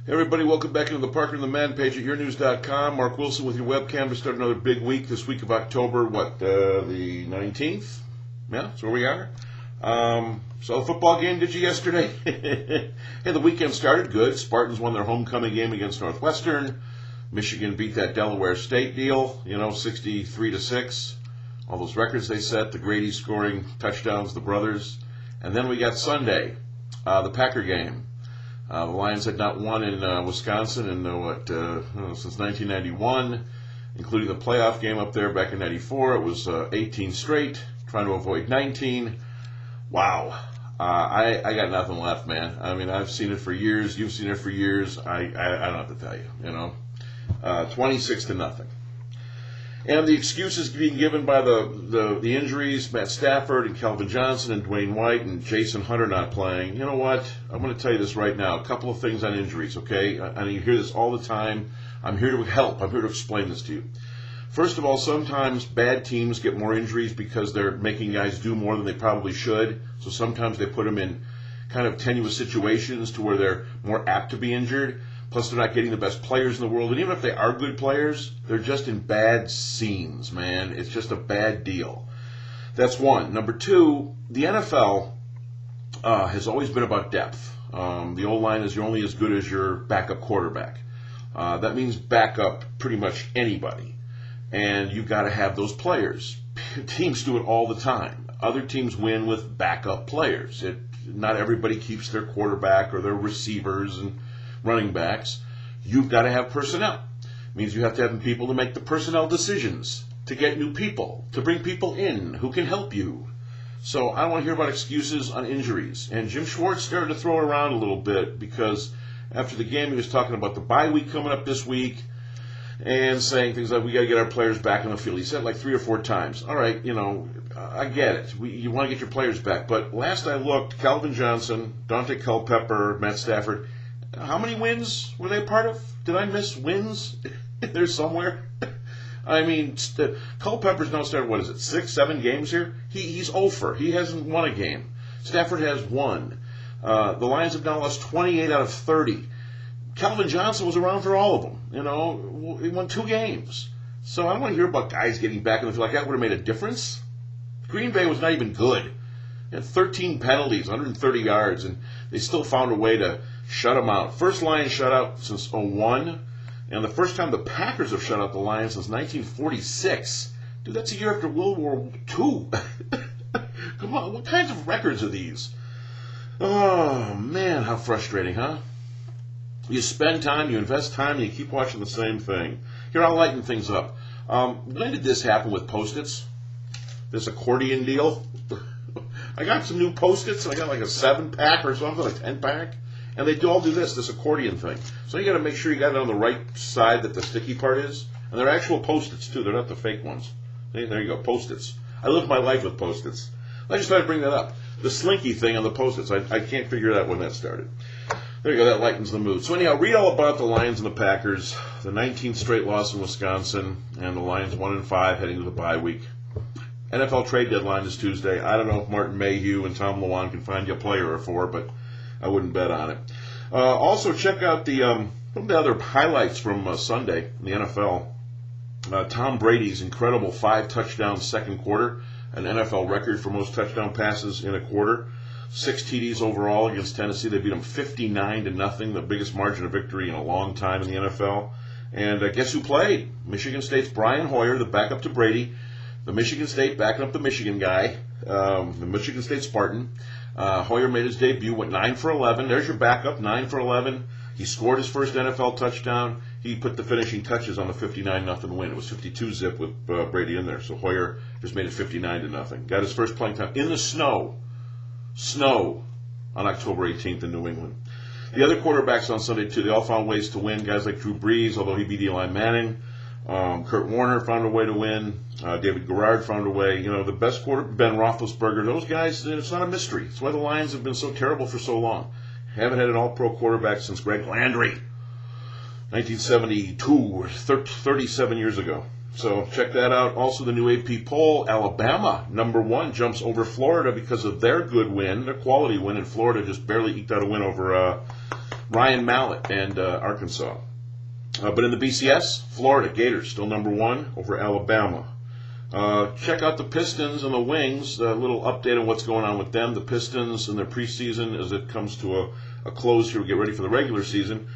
Hey everybody, welcome back into the Parker and the Man page at yournews.com. Mark Wilson with your webcam to start another big week this week of October, the 19th? Yeah, that's where we are. So the football game did you yesterday? Hey, the weekend started good. Spartans won their homecoming game against Northwestern. Michigan beat that Delaware State deal, 63-6. All those records they set, the Grady scoring touchdowns, the brothers. And then we got Sunday, the Packer game. The Lions had not won in Wisconsin in since 1991, including the playoff game up there back in '94. It was 18 straight, trying to avoid 19. Wow, I got nothing left, man. I mean, I've seen it for years. You've seen it for years. I don't have to tell you. 26-0. And the excuses being given by the injuries, Matt Stafford and Calvin Johnson and Dwayne White and Jason Hunter not playing. You know what? I'm going to tell you this right now. A couple of things on injuries, okay? And you hear this all the time. I'm here to help. I'm here to explain this to you. First of all, sometimes bad teams get more injuries because they're making guys do more than they probably should. So sometimes they put them in kind of tenuous situations to where they're more apt to be injured. Plus, they're not getting the best players in the world. And even if they are good players, they're just in bad scenes, man. It's just a bad deal. That's one. Number two, the NFL has always been about depth. The O-line is you're only as good as your backup quarterback. That means backup pretty much anybody. And you've got to have those players. Teams do it all the time. Other teams win with backup players. Not everybody keeps their quarterback or their receivers and running backs. You've got to have personnel. It means you have to have people to make the personnel decisions, to get new people, to bring people in who can help you. So I don't want to hear about excuses on injuries. And Jim Schwartz started to throw it around a little bit because after the game he was talking about the bye week coming up this week and saying things like, we got to get our players back on the field. He said it like 3 or 4 times. All right, I get it. You want to get your players back. But last I looked, Calvin Johnson, Dante Culpepper, Matt Stafford, how many wins were they part of? Did I miss wins? There's somewhere. I mean, Culpepper's now started, 6, 7 games here? He's over. He hasn't won a game. Stafford has 1. The Lions have now lost 28 out of 30. Calvin Johnson was around for all of them. He won 2 games. So I don't want to hear about guys getting back in the field like that would have made a difference. GreenBay was not even good. They had 13 penalties, 130 yards, and they still found a way to shut them out. First Lions shutout since 2001, and the first time the Packers have shut out the Lions since 1946. Dude, that's a year after World War II. Come on, what kinds of records are these? Oh, man, how frustrating, huh? You spend time, you invest time, and you keep watching the same thing. Here, I'll lighten things up. When did this happen with Post-its? This accordion deal? I got some new Post-its, and I got like a 7-pack or something, like 10-pack. And they all do this accordion thing. So you got to make sure you got it on the right side that the sticky part is. And they're actual Post-its, too. They're not the fake ones. See, there you go, Post-its. I live my life with Post-its. I just thought I'd bring that up. The slinky thing on the Post-its, I can't figure out when that started. There you go, that lightens the mood. So anyhow, read all about the Lions and the Packers, the 19th straight loss in Wisconsin, and the Lions 1-5 heading to the bye week. NFL trade deadline is Tuesday. I don't know if Martin Mayhew and Tom Lawan can find you a player or 4, but I wouldn't bet on it. Also, check out some of the other highlights from Sunday in the NFL. Tom Brady's incredible 5-touchdown second quarter, an NFL record for most touchdown passes in a quarter. 6 TDs overall against Tennessee. They beat them 59-0, the biggest margin of victory in a long time in the NFL. And guess who played? Michigan State's Brian Hoyer, the backup to Brady. The Michigan State backing up the Michigan guy, the Michigan State Spartan. Hoyer made his debut, went 9 for 11. There's your backup, 9 for 11. He scored his first NFL touchdown. He put the finishing touches on the 59-0 win. It was 52-zip with Brady in there. So Hoyer just made it 59-0. Got his first playing time in the snow on October 18th in New England. The other quarterbacks on Sunday, too, they all found ways to win. Guys like Drew Brees, although he beat Eli Manning. Kurt Warner found a way to win. David Garrard found a way. The best quarterback, Ben Roethlisberger. Those guys, it's not a mystery. It's why the Lions have been so terrible for so long. Haven't had an all-pro quarterback since Greg Landry, 1972, 37 years ago. So check that out. Also, the new AP poll, Alabama, #1, jumps over Florida because of their good win, their quality win, and Florida just barely eked out a win over Ryan Mallett and Arkansas. But in the BCS, Florida Gators still number 1 over Alabama. Check out the Pistons and the Wings. A little update on what's going on with them. The Pistons in their preseason, as it comes to a close here, we get ready for the regular season.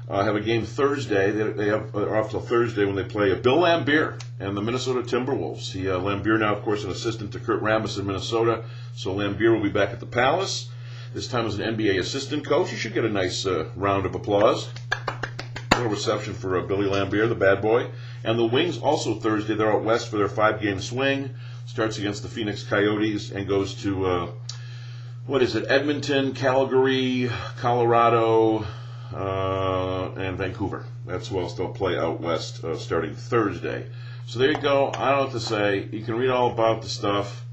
Have a game Thursday. They're off till Thursday when they play Bill Laimbeer and the Minnesota Timberwolves. Laimbeer now, of course, an assistant to Kurt Rambis in Minnesota. So Laimbeer will be back at the Palace. This time as an NBA assistant coach. He should get a nice round of applause. A little reception for Billy Laimbeer, the bad boy. And the Wings also Thursday. They're out west for their 5-game swing. Starts against the Phoenix Coyotes and goes to, Edmonton, Calgary, Colorado, and Vancouver. That's who else they'll play out west starting Thursday. So there you go. I don't know what to say. You can read all about the stuff.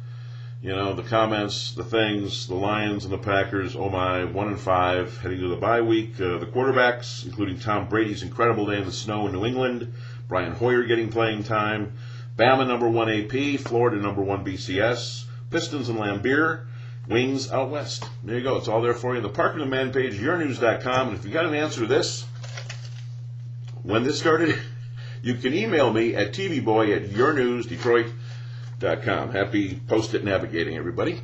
The comments, the things, the Lions and the Packers, oh my, 1-5, heading to the bye week. The quarterbacks, including Tom Brady's incredible day in the snow in New England, Brian Hoyer getting playing time, Bama number 1 AP, Florida number 1 BCS, Pistons and Laimbeer, Wings out west. There you go. It's all there for you. The Parker and the Man page, yournews.com. And if you got an answer to this, when this started, you can email me at tvboy@yournewsdetroit.com. Happy post-it navigating, everybody.